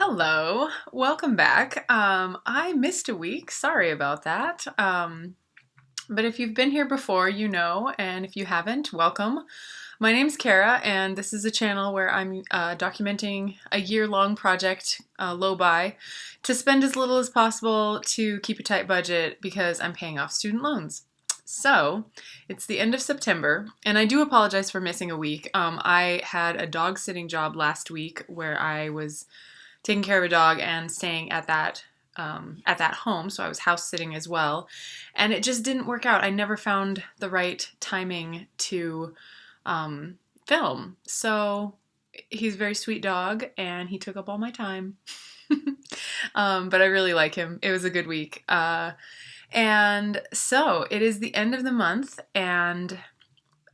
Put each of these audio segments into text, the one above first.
Hello, welcome back. I missed a week. Sorry about that. But if you've been here before, you know, and if you haven't, welcome. My name's Kara, and this is a channel where I'm documenting a year-long project, low buy, to spend as little as possible to keep a tight budget because I'm paying off student loans. So, it's the end of September, and I do apologize for missing a week. I had a dog sitting job last week where I was taking care of a dog and staying at that home, so I was house sitting as well, and it just didn't work out. I never found the right timing to film. So he's a very sweet dog, and he took up all my time. But I really like him. It was a good week. And so it is the end of the month, and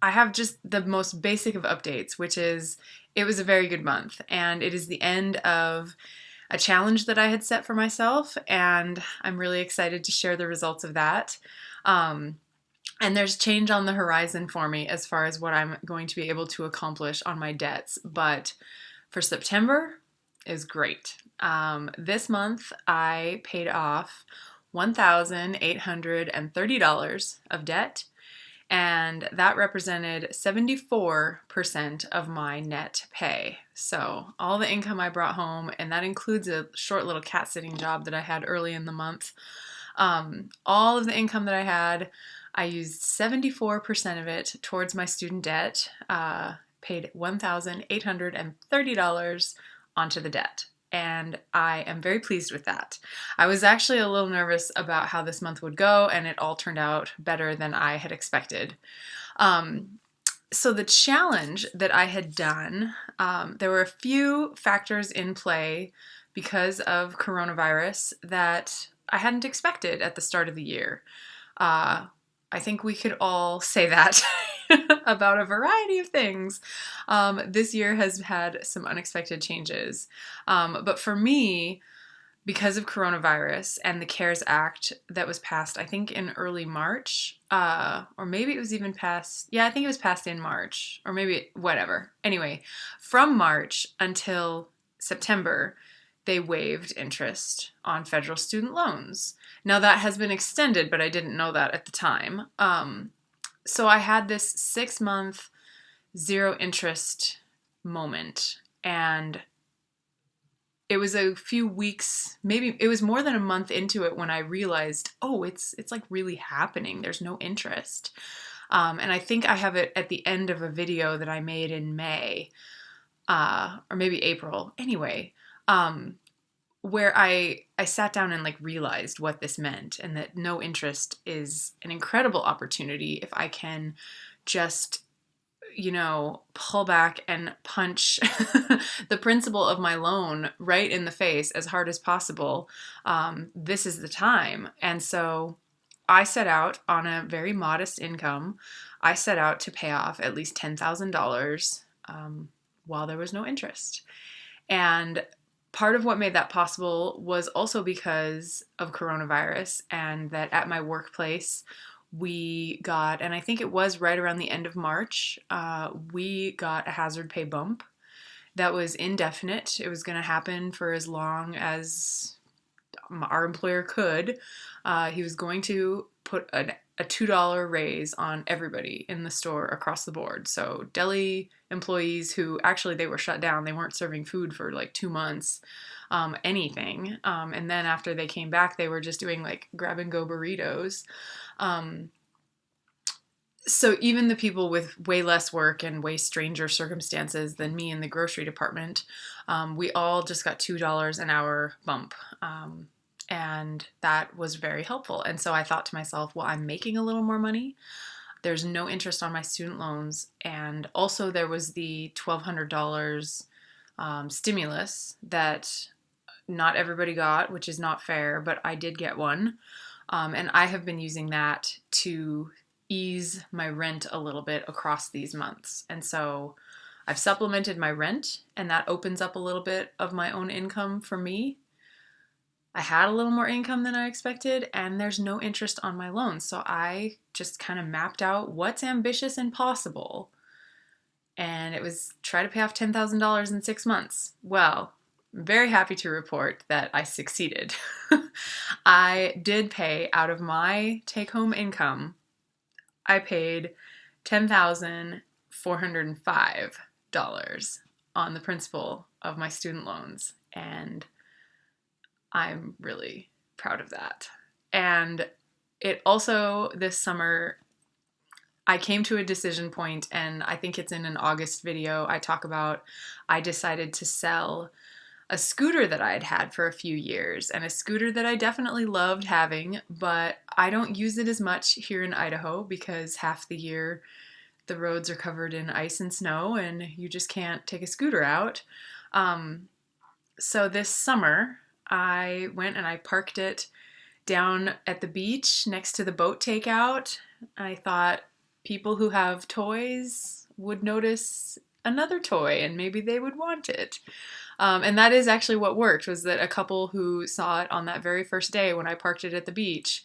I have just the most basic of updates, which is it was a very good month, and it is the end of a challenge that I had set for myself, and I'm really excited to share the results of that. And there's change on the horizon for me as far as what I'm going to be able to accomplish on my debts, but for September is great. This month I paid off $1,830 of debt, and that represented 74% of my net pay. So all the income I brought home, and that includes a short little cat sitting job that I had early in the month, all of the income that I had, I used 74% of it towards my student debt, paid $1,830 onto the debt. And I am very pleased with that. I was actually a little nervous about how this month would go, and it all turned out better than I had expected. So the challenge that I had done, there were a few factors in play because of coronavirus that I hadn't expected at the start of the year. I think we could all say that about a variety of things. This year has had some unexpected changes. But for me, because of coronavirus and the CARES Act that was passed, I think in early March, or maybe it was even passed, I think it was passed in March, or maybe whatever. Anyway, from March until September, they waived interest on federal student loans. Now that has been extended, but I didn't know that at the time. So I had this 6-month zero interest moment, and it was a few weeks, maybe it was more than a month into it when I realized, oh, it's like really happening. There's no interest. And I think I have it at the end of a video that I made in May, or maybe April. Anyway, where I sat down and realized what this meant, and that no interest is an incredible opportunity if I can just, pull back and punch the principal of my loan right in the face as hard as possible. This is the time. And so I set out on a very modest income. I set out to pay off at least $10,000 while there was no interest. And part of what made that possible was also because of coronavirus, and that at my workplace we got, and I think it was right around the end of March, we got a hazard pay bump that was indefinite. It was going to happen for as long as our employer could. He was going to put a $2 raise on everybody in the store across the board. So deli employees who actually they were shut down, they weren't serving food for 2 months, anything. And then after they came back, they were just doing grab and go burritos. So even the people with way less work and way stranger circumstances than me in the grocery department, we all just got $2 an hour bump. And that was very helpful. And so I thought to myself, well, I'm making a little more money. There's no interest on my student loans. And also there was the $1,200 stimulus that not everybody got, which is not fair, but I did get one. And I have been using that to ease my rent a little bit across these months. And so I've supplemented my rent, and that opens up a little bit of my own income for me. I had a little more income than I expected, and there's no interest on my loans. So I just kind of mapped out what's ambitious and possible. And it was try to pay off $10,000 in 6 months. Well, very happy to report that I succeeded. I did pay out of my take-home income. I paid $10,405 on the principal of my student loans, and I'm really proud of that. And it also, this summer, I came to a decision point, and I think it's in an August video I talk about, I decided to sell a scooter that I had had for a few years, and a scooter that I definitely loved having, but I don't use it as much here in Idaho because half the year the roads are covered in ice and snow and you just can't take a scooter out. So this summer I went and I parked it down at the beach next to the boat takeout. I thought people who have toys would notice another toy and maybe they would want it. And that is actually what worked, was that a couple who saw it on that very first day when I parked it at the beach,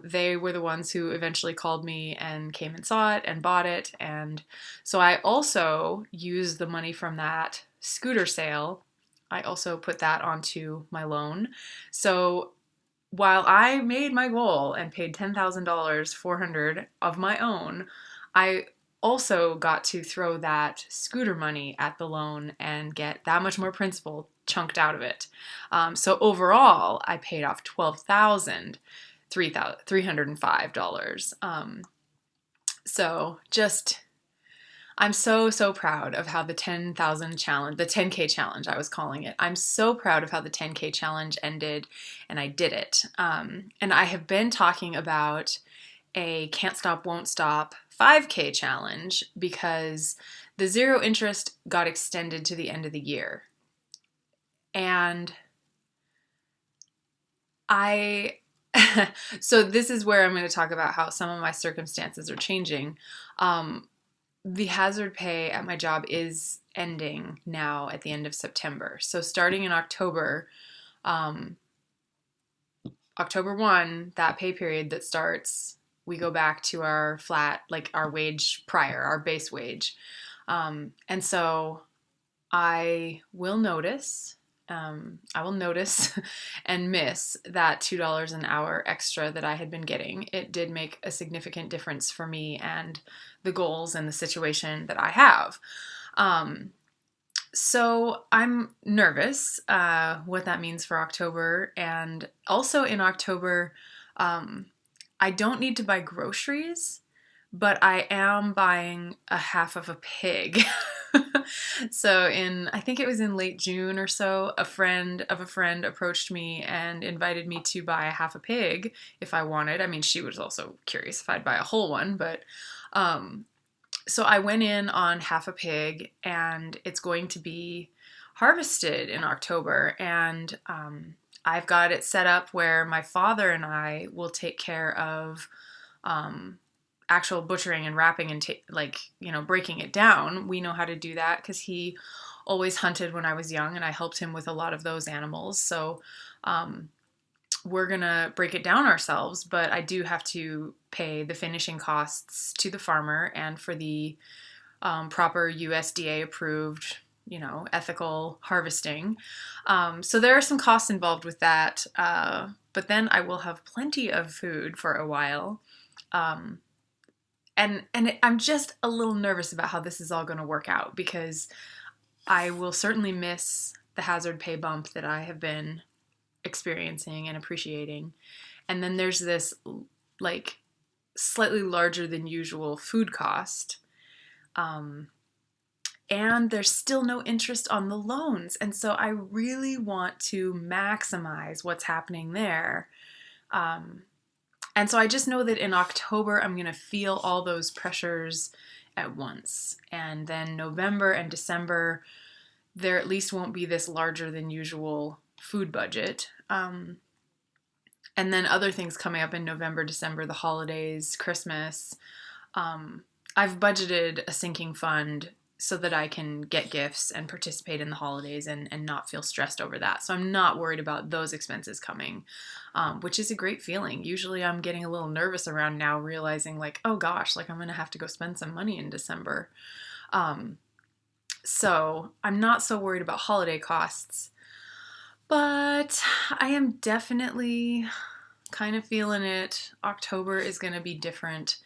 they were the ones who eventually called me and came and saw it and bought it. And so I also used the money from that scooter sale. I also put that onto my loan. So while I made my goal and paid $10,000, 400 of my own, I also got to throw that scooter money at the loan and get that much more principal chunked out of it. So overall, I paid off $12,305. So just, I'm so proud of how the 10,000 challenge, the 10K challenge, I was calling it. I'm so proud of how the 10K challenge ended, and I did it. And I have been talking about a can't stop, won't stop 5K challenge because the zero interest got extended to the end of the year. And so this is where I'm going to talk about how some of my circumstances are changing. The hazard pay at my job is ending now at the end of September. So starting in October, October 1, that pay period that starts, we go back to our flat, like our wage prior, our base wage. And so I will notice and miss that $2 an hour extra that I had been getting. It did make a significant difference for me and the goals and the situation that I have. So I'm nervous what that means for October. And also in October, I don't need to buy groceries, but I am buying a half of a pig. So I think it was in late June or so, a friend of a friend approached me and invited me to buy a half a pig if I wanted. I mean, she was also curious if I'd buy a whole one, but so I went in on half a pig, and it's going to be harvested in October, and I've got it set up where my father and I will take care of actual butchering and wrapping and breaking it down. We know how to do that because he always hunted when I was young, and I helped him with a lot of those animals. So we're gonna break it down ourselves, but I do have to pay the finishing costs to the farmer and for the proper USDA approved, ethical harvesting. So there are some costs involved with that, but then I will have plenty of food for a while. I'm just a little nervous about how this is all going to work out, because I will certainly miss the hazard pay bump that I have been experiencing and appreciating. And then there's this slightly larger than usual food cost. And there's still no interest on the loans. And so I really want to maximize what's happening there. And so I just know that in October, I'm going to feel all those pressures at once. And then November and December, there at least won't be this larger than usual food budget. And then other things coming up in November, December, the holidays, Christmas. I've budgeted a sinking fund so that I can get gifts and participate in the holidays and not feel stressed over that. So I'm not worried about those expenses coming, which is a great feeling. Usually I'm getting a little nervous around now, realizing oh gosh, I'm going to have to go spend some money in December. So I'm not so worried about holiday costs. But I am definitely kind of feeling it. October is going to be different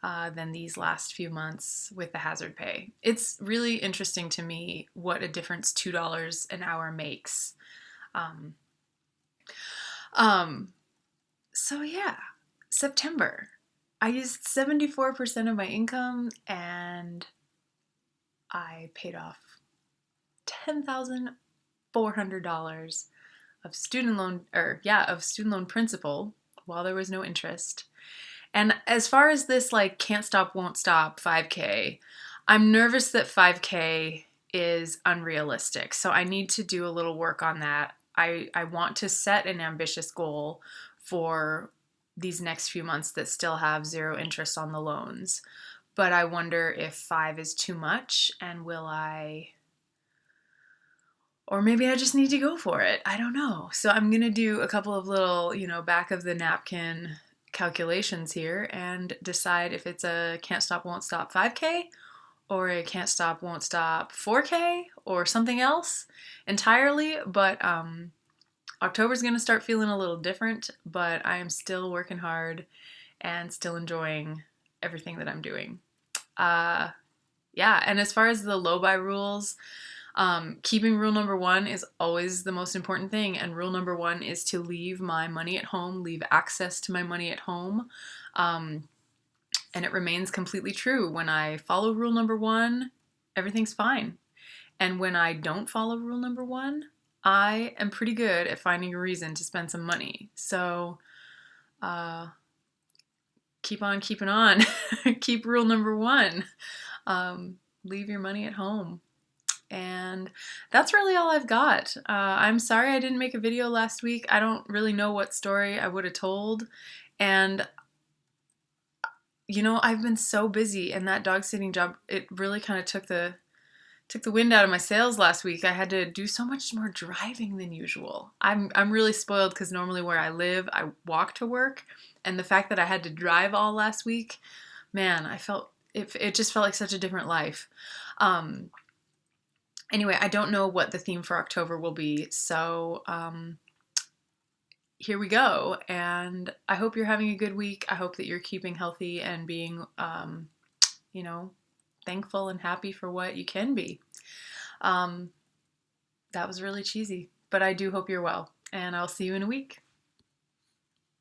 than these last few months with the hazard pay. It's really interesting to me what a difference $2 an hour makes. Um, um, so yeah, September. I used 74% of my income and I paid off $10,400 of student loan of student loan principal while there was no interest. And as far as this like can't stop won't stop 5K, I'm nervous that 5K is unrealistic. So I need to do a little work on that. I want to set an ambitious goal for these next few months that still have zero interest on the loans. But I wonder if 5 is too much and will I, or maybe I just need to go for it. I don't know. So I'm going to do a couple of little, back of the napkin calculations here and decide if it's a can't stop won't stop 5K or a can't stop won't stop 4K or something else entirely. But October's going to start feeling a little different, but I am still working hard and still enjoying everything that I'm doing. Yeah, and as far as the low buy rules, keeping rule number 1 is always the most important thing, and rule number 1 is to leave my money at home, leave access to my money at home, and it remains completely true. When I follow rule number 1, everything's fine, and when I don't follow rule number 1, I am pretty good at finding a reason to spend some money. So, keep on keeping on. Keep rule number 1. Leave your money at home. And that's really all I've got. I'm sorry I didn't make a video last week. I don't really know what story I would have told. And, I've been so busy, and that dog sitting job, it really kind of took the wind out of my sails last week. I had to do so much more driving than usual. I'm really spoiled because normally where I live, I walk to work. And the fact that I had to drive all last week, man, it just felt like such a different life. Anyway, I don't know what the theme for October will be, so here we go. And I hope you're having a good week. I hope that you're keeping healthy and being, thankful and happy for what you can be. That was really cheesy, but I do hope you're well, and I'll see you in a week.